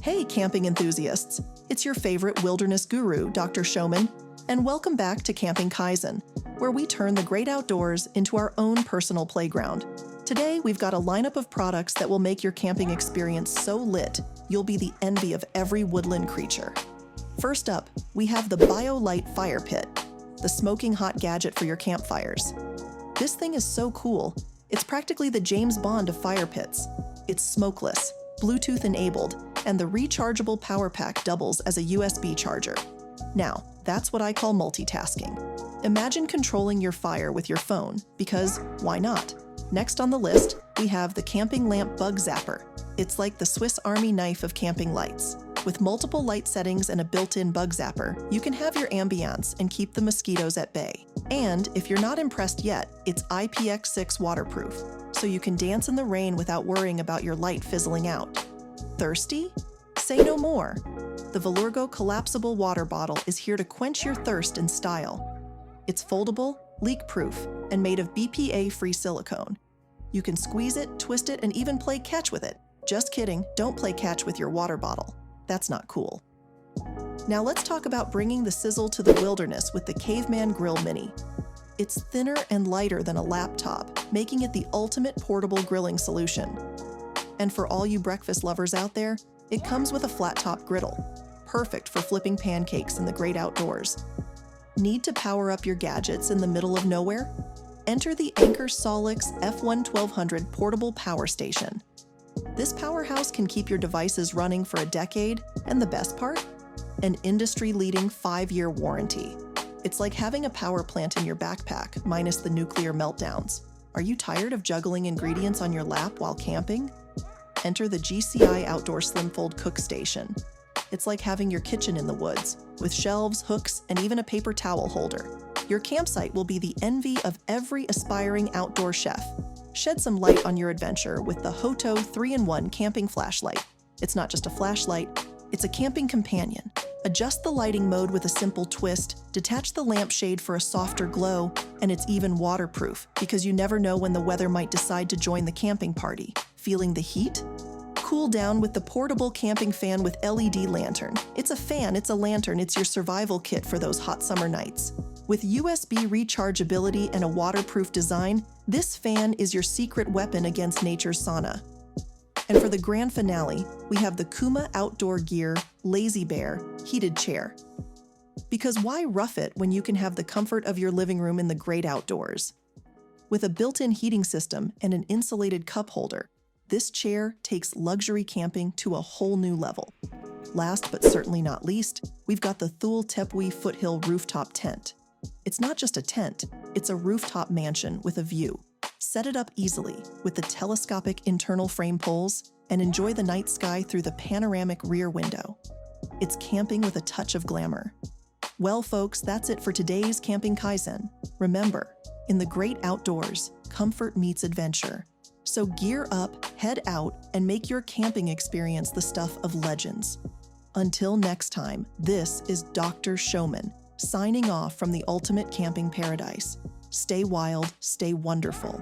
Hey camping enthusiasts, it's your favorite wilderness guru, Dr. Showman, and welcome back to Camping Kaizen, where we turn the great outdoors into our own personal playground. Today, we've got a lineup of products that will make your camping experience so lit, you'll be the envy of every woodland creature. First up, we have the BioLite Fire Pit, the smoking hot gadget for your campfires. This thing is so cool, it's practically the James Bond of fire pits. It's smokeless, Bluetooth-enabled, and the rechargeable power pack doubles as a USB charger. Now, that's what I call multitasking. Imagine controlling your fire with your phone, because why not? Next on the list, we have the Camping Lamp Bug Zapper. It's like the Swiss Army knife of camping lights. With multiple light settings and a built-in bug zapper, you can have your ambiance and keep the mosquitoes at bay. And if you're not impressed yet, it's IPX6 waterproof, so you can dance in the rain without worrying about your light fizzling out. Thirsty? Say no more. The Valourgo Collapsible water bottle is here to quench your thirst in style. It's foldable, leak-proof, and made of BPA-free silicone. You can squeeze it, twist it, and even play catch with it. Just kidding, don't play catch with your water bottle. That's not cool. Now let's talk about bringing the sizzle to the wilderness with the Caveman Grill Mini. It's thinner and lighter than a laptop, making it the ultimate portable grilling solution. And for all you breakfast lovers out there, it comes with a flat-top griddle, perfect for flipping pancakes in the great outdoors. Need to power up your gadgets in the middle of nowhere? Enter the Anker Solix F1 1200 portable power station. This powerhouse can keep your devices running for a decade, and the best part? An industry-leading 5-year warranty. It's like having a power plant in your backpack, minus the nuclear meltdowns. Are you tired of juggling ingredients on your lap while camping? Enter the GCI Outdoor Slim Fold Cook Station. It's like having your kitchen in the woods, with shelves, hooks, and even a paper towel holder. Your campsite will be the envy of every aspiring outdoor chef. Shed some light on your adventure with the HOTO 3-in-1 camping flashlight. It's not just a flashlight, it's a camping companion. Adjust the lighting mode with a simple twist, detach the lampshade for a softer glow, and it's even waterproof because you never know when the weather might decide to join the camping party. Feeling the heat? Cool down with the portable camping fan with LED lantern. It's a fan, it's a lantern, it's your survival kit for those hot summer nights. With USB rechargeability and a waterproof design, this fan is your secret weapon against nature's sauna. And for the grand finale, we have the Kuma Outdoor Gear Lazy Bear Heated Chair. Because why rough it when you can have the comfort of your living room in the great outdoors? With a built-in heating system and an insulated cup holder, this chair takes luxury camping to a whole new level. Last but certainly not least, we've got the Thule Tepui Foothill Rooftop Tent. It's not just a tent, it's a rooftop mansion with a view. Set it up easily with the telescopic internal frame poles and enjoy the night sky through the panoramic rear window. It's camping with a touch of glamour. Well, folks, that's it for today's Camping Kaizen. Remember, in the great outdoors, comfort meets adventure. So gear up, head out, and make your camping experience the stuff of legends. Until next time, this is Dr. Showman, signing off from the ultimate camping paradise. Stay wild, stay wonderful.